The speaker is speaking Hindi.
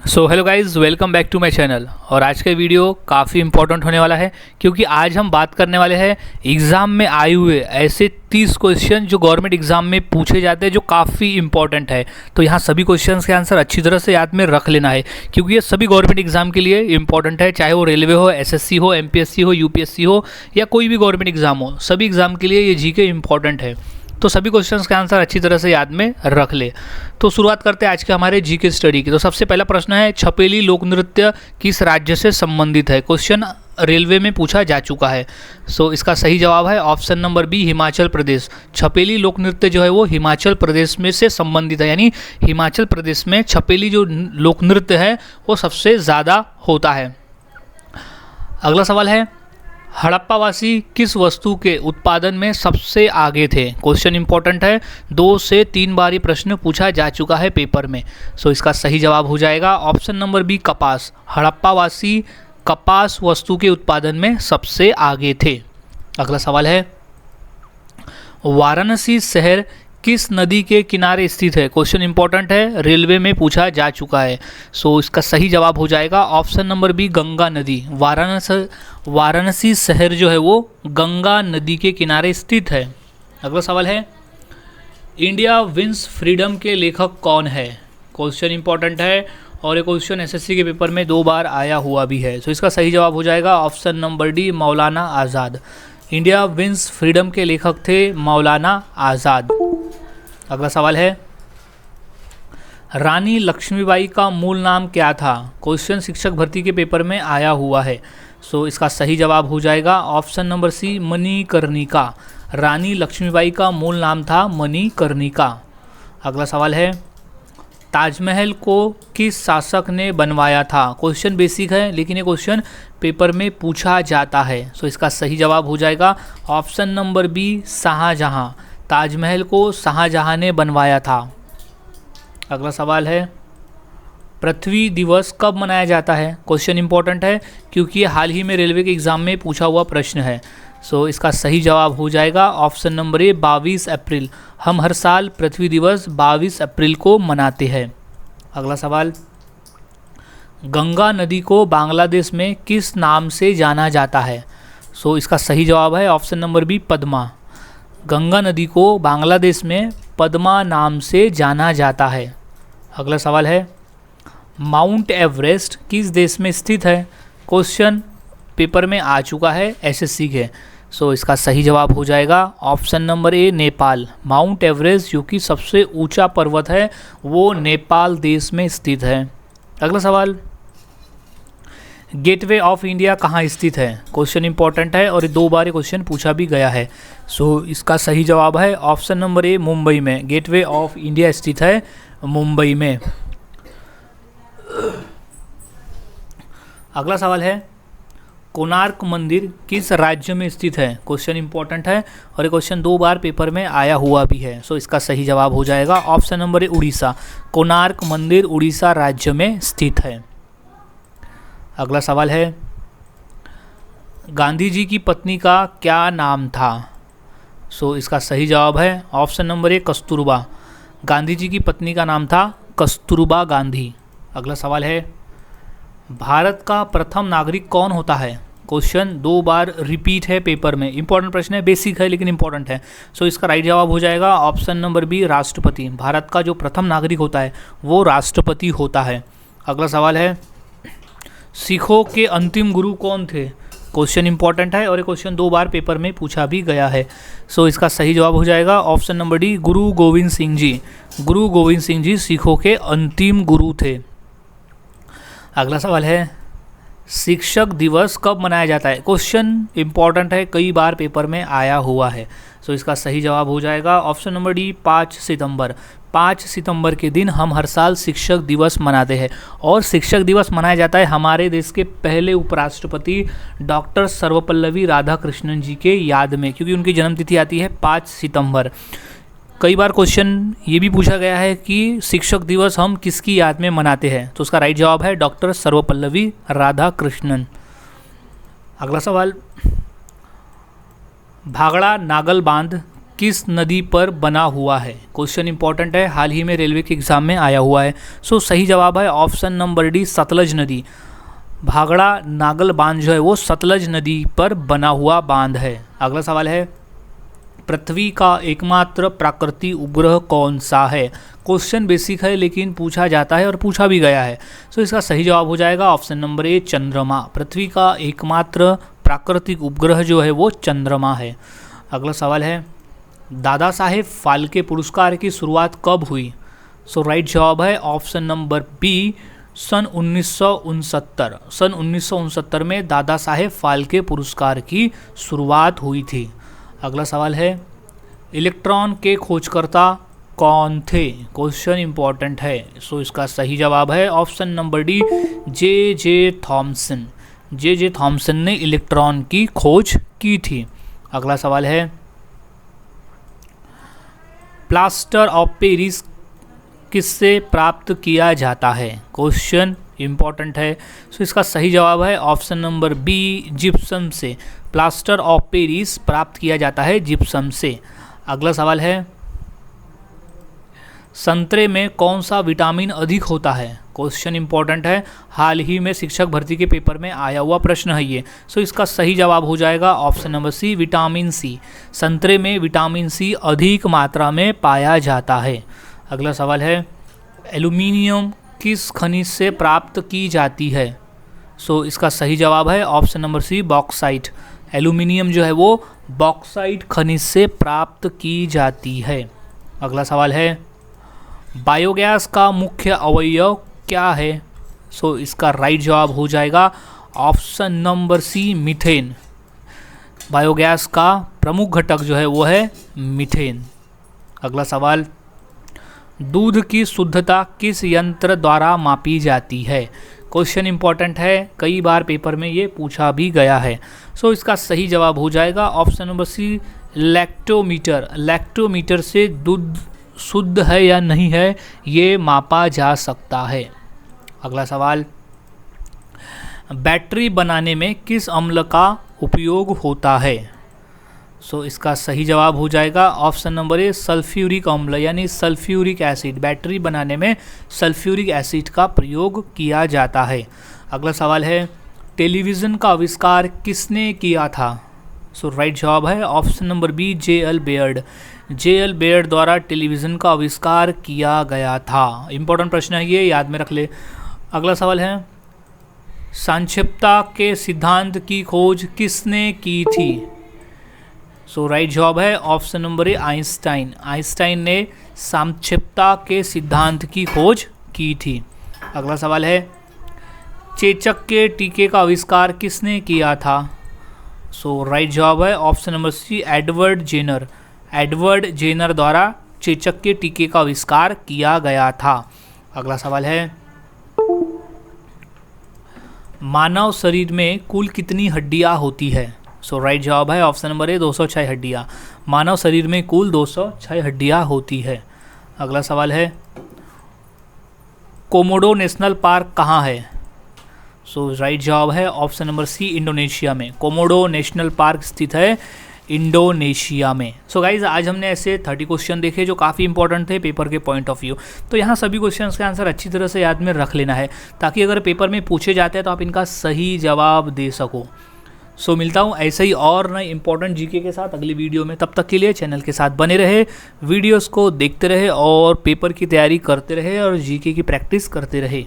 So hello guys, welcome back to my channel. और आज का वीडियो काफ़ी इंपॉर्टेंट होने वाला है क्योंकि आज हम बात करने वाले हैं एग्ज़ाम में आए हुए ऐसे 30 क्वेश्चन जो गवर्नमेंट एग्ज़ाम में पूछे जाते हैं जो काफ़ी इंपॉर्टेंट है। तो यहाँ सभी क्वेश्चंस के आंसर अच्छी तरह से याद में रख लेना है क्योंकि ये सभी गवर्नमेंट एग्ज़ाम के लिए इंपॉर्टेंट है, चाहे वो रेलवे हो, एसएससी हो, एमपीएससी हो, यूपीएससी हो या कोई भी गवर्नमेंट एग्ज़ाम हो। सभी एग्ज़ाम के लिए ये जीके इंपॉर्टेंट है, तो सभी क्वेश्चंस का आंसर अच्छी तरह से याद में रख ले। तो शुरुआत करते हैं आज के हमारे जीके स्टडी की। तो सबसे पहला प्रश्न है, छपेली लोक नृत्य किस राज्य से संबंधित है? क्वेश्चन रेलवे में पूछा जा चुका है। सो इसका सही जवाब है option number B, Himachal Pradesh. Chhapeli लोक नृत्य जो है वो हिमाचल प्रदेश में से संबंधित है, यानी हिमाचल प्रदेश में छपेली जो लोक नृत्य है वो सबसे ज़्यादा होता है। अगला सवाल है, हड़प्पावासी किस वस्तु के उत्पादन में सबसे आगे थे? क्वेश्चन इंपॉर्टेंट है, 2 से 3 बार ये प्रश्न पूछा जा चुका है पेपर में। सो इसका सही जवाब हो जाएगा ऑप्शन नंबर बी, कपास। हड़प्पावासी कपास वस्तु के उत्पादन में सबसे आगे थे। अगला सवाल है, वाराणसी शहर किस नदी के किनारे स्थित है? क्वेश्चन इंपॉर्टेंट है, रेलवे में पूछा जा चुका है। सो इसका सही जवाब हो जाएगा ऑप्शन नंबर बी, गंगा नदी। वाराणसी शहर जो है वो गंगा नदी के किनारे स्थित है। अगला सवाल है, इंडिया विंस फ्रीडम के लेखक कौन है? क्वेश्चन इंपॉर्टेंट है और ये क्वेश्चन एसएससी के पेपर में 2 बार आया हुआ भी है। सो इसका सही जवाब हो जाएगा ऑप्शन नंबर डी, मौलाना आज़ाद। इंडिया विंस फ्रीडम के लेखक थे मौलाना आज़ाद। अगला सवाल है, रानी लक्ष्मीबाई का मूल नाम क्या था? क्वेश्चन शिक्षक भर्ती के पेपर में आया हुआ है। सो इसका सही जवाब हो जाएगा ऑप्शन नंबर सी, मणिकर्णिका। रानी लक्ष्मीबाई का मूल नाम था मणिकर्णिका। अगला सवाल है, ताजमहल को किस शासक ने बनवाया था? क्वेश्चन बेसिक है लेकिन ये क्वेश्चन पेपर में पूछा जाता है। सो इसका सही जवाब हो जाएगा option number B, Shahjahan. Taj Mahal को शाहजहां ने बनवाया था। अगला सवाल है, पृथ्वी दिवस कब मनाया जाता है? क्वेश्चन इंपॉर्टेंट है क्योंकि ये हाल ही में रेलवे के एग्ज़ाम में पूछा हुआ प्रश्न है। सो इसका सही जवाब हो जाएगा ऑप्शन नंबर ए, 22 अप्रैल। हम हर साल पृथ्वी दिवस 22 अप्रैल को मनाते हैं। अगला सवाल, गंगा नदी को बांग्लादेश में किस नाम से जाना जाता है? सो इसका सही जवाब है option number B, Padma. Ganga नदी को बांग्लादेश में पद्मा नाम से जाना जाता है। अगला सवाल है, माउंट एवरेस्ट किस देश में स्थित है? क्वेश्चन पेपर में आ चुका है एसएससी के। सो इसका सही जवाब हो जाएगा ऑप्शन नंबर ए, नेपाल। माउंट एवरेस्ट जो कि सबसे ऊंचा पर्वत है वो नेपाल देश में स्थित है। अगला सवाल, गेटवे ऑफ इंडिया कहाँ स्थित है? क्वेश्चन इंपॉर्टेंट है और 2 बार ये क्वेश्चन पूछा भी गया है। सो इसका सही जवाब है ऑप्शन नंबर ए, मुंबई में। गेटवे ऑफ इंडिया स्थित है मुंबई में। अगला सवाल है, कोणार्क मंदिर किस राज्य में स्थित है? क्वेश्चन इंपॉर्टेंट है और ये क्वेश्चन 2 बार पेपर में आया हुआ भी है। सो इसका सही जवाब हो जाएगा ऑप्शन नंबर ए, उड़ीसा। कोणार्क मंदिर उड़ीसा राज्य में स्थित है। अगला सवाल है, गांधी जी की पत्नी का क्या नाम था? सो इसका सही जवाब है option number A, Kasturba. Gandhi ji की पत्नी का नाम था कस्तूरबा गांधी। अगला सवाल है, भारत का प्रथम नागरिक कौन होता है? क्वेश्चन 2 बार रिपीट है पेपर में। इंपॉर्टेंट प्रश्न है, बेसिक है लेकिन इंपॉर्टेंट है। सो इसका राइट जवाब हो जाएगा ऑप्शन नंबर बी, राष्ट्रपति। भारत का जो प्रथम नागरिक होता है वो राष्ट्रपति होता है। अगला सवाल है, सिखों के अंतिम गुरु कौन थे? क्वेश्चन इंपॉर्टेंट है और ये क्वेश्चन 2 बार पेपर में पूछा भी गया है। सो इसका सही जवाब हो जाएगा ऑप्शन नंबर डी, गुरु गोविंद सिंह जी। गुरु गोविंद सिंह जी सिखों के अंतिम गुरु थे। अगला सवाल है, शिक्षक दिवस कब मनाया जाता है? क्वेश्चन इंपॉर्टेंट है, कई बार पेपर में आया हुआ है। सो इसका सही जवाब हो जाएगा ऑप्शन नंबर डी, 5 सितंबर। 5 सितंबर के दिन हम हर साल शिक्षक दिवस मनाते हैं और शिक्षक दिवस मनाया जाता है हमारे देश के पहले उपराष्ट्रपति डॉक्टर सर्वपल्लवी राधाकृष्णन जी के याद में, क्योंकि उनकी जन्मतिथि आती है 5 सितंबर। कई बार क्वेश्चन ये भी पूछा गया है कि शिक्षक दिवस हम किसकी याद में मनाते हैं? तो उसका राइट जवाब है डॉक्टर सर्वपल्लवी राधाकृष्णन। अगला सवाल, भागड़ा नागल बांध किस नदी पर बना हुआ है? क्वेश्चन इंपॉर्टेंट है, हाल ही में रेलवे के एग्जाम में आया हुआ है। सो सही जवाब है ऑप्शन नंबर डी, सतलज नदी। भाखड़ा नागल बांध जो है वो सतलज नदी पर बना हुआ बांध है। अगला सवाल है, पृथ्वी का एकमात्र प्राकृतिक उपग्रह कौन सा है? क्वेश्चन बेसिक है लेकिन पूछा जाता है और पूछा भी गया है। सो इसका सही जवाब हो जाएगा ऑप्शन नंबर ए, चंद्रमा। पृथ्वी का एकमात्र प्राकृतिक उपग्रह जो है वो चंद्रमा है। अगला सवाल है, दादा साहेब फाल्के पुरस्कार की शुरुआत कब हुई? सो राइट जवाब है ऑप्शन नंबर बी, सन 1969। सन 1969 में दादा साहेब फाल्के पुरस्कार की शुरुआत हुई थी। अगला सवाल है, इलेक्ट्रॉन के खोजकर्ता कौन थे? क्वेश्चन इंपॉर्टेंट है। सो इसका सही जवाब है option number D, J Thomson. J Thomson ने इलेक्ट्रॉन की खोज की थी। अगला सवाल है, प्लास्टर ऑफ पेरिस किससे प्राप्त किया जाता है? क्वेश्चन इंपॉर्टेंट है। सो इसका सही जवाब है ऑप्शन नंबर बी, जिप्सम से। प्लास्टर ऑफ पेरिस प्राप्त किया जाता है जिप्सम से। अगला सवाल है, संतरे में कौन सा विटामिन अधिक होता है? क्वेश्चन इंपॉर्टेंट है, हाल ही में शिक्षक भर्ती के पेपर में आया हुआ प्रश्न है ये। सो इसका सही जवाब हो जाएगा option number C, vitamin C. संतरे में विटामिन सी अधिक मात्रा में पाया जाता है। अगला सवाल है, एल्यूमिनियम किस खनिज से प्राप्त की जाती है? सो इसका सही जवाब है option number C, bauxite. Aluminium जो है वो बॉक्साइट खनिज से प्राप्त की जाती है। अगला सवाल है, बायोगैस का मुख्य अवयव क्या है? सो इसका राइट जवाब हो जाएगा option number C, methane. Biogas का प्रमुख घटक जो है वो है मीथेन। अगला सवाल, दूध की शुद्धता किस यंत्र द्वारा मापी जाती है? क्वेश्चन इंपॉर्टेंट है, कई बार पेपर में ये पूछा भी गया है। सो इसका सही जवाब हो जाएगा option number C, lactometer. Lactometer से दूध शुद्ध है या नहीं है ये मापा जा सकता है। अगला सवाल, बैटरी बनाने में किस अम्ल का उपयोग होता है? सो इसका सही जवाब हो जाएगा ऑप्शन नंबर ए, सल्फ्यूरिक अम्ल यानी सल्फ्यूरिक एसिड। बैटरी बनाने में सल्फ्यूरिक एसिड का प्रयोग किया जाता है। अगला सवाल है, टेलीविज़न का आविष्कार किसने किया था? सो राइट जवाब है option number B, J L. Baird. J L. Baird द्वारा टेलीविज़न का आविष्कार किया गया था। इंपॉर्टेंट प्रश्न है ये, याद में रख ले। अगला सवाल है, संक्षिप्तता के सिद्धांत की खोज किसने की थी? सो राइट जवाब है ऑप्शन नंबर ए, आइंस्टाइन। आइंस्टाइन ने संक्षिप्तता के सिद्धांत की खोज की थी। अगला सवाल है, चेचक के टीके का आविष्कार किसने किया था? सो राइट जवाब है option number C, Edward Jenner. Edward Jenner द्वारा चेचक के टीके का आविष्कार किया गया था। अगला सवाल है, मानव शरीर में कुल कितनी हड्डियां होती है? सो राइट जवाब है ऑप्शन नंबर ए, 206 हड्डियां। मानव शरीर में कुल 206 हड्डियां होती है। अगला सवाल है, कोमोडो नेशनल पार्क कहाँ है? सो राइट जवाब है ऑप्शन नंबर सी, इंडोनेशिया में। कोमोडो नेशनल पार्क स्थित है इंडोनेशिया में। सो गाइज, आज हमने ऐसे 30 क्वेश्चन देखे जो काफ़ी इंपॉर्टेंट थे पेपर के पॉइंट ऑफ व्यू। तो यहाँ सभी क्वेश्चंस के आंसर अच्छी तरह से याद में रख लेना है ताकि अगर पेपर में पूछे जाते हैं तो आप इनका सही जवाब दे सको। सो मिलता हूँ ऐसे ही और नए इंपॉर्टेंट जीके के साथ अगली वीडियो में। तब तक के लिए चैनल के साथ बने रहे, वीडियोस को देखते रहे और पेपर की तैयारी करते रहे और जीके की प्रैक्टिस करते रहे।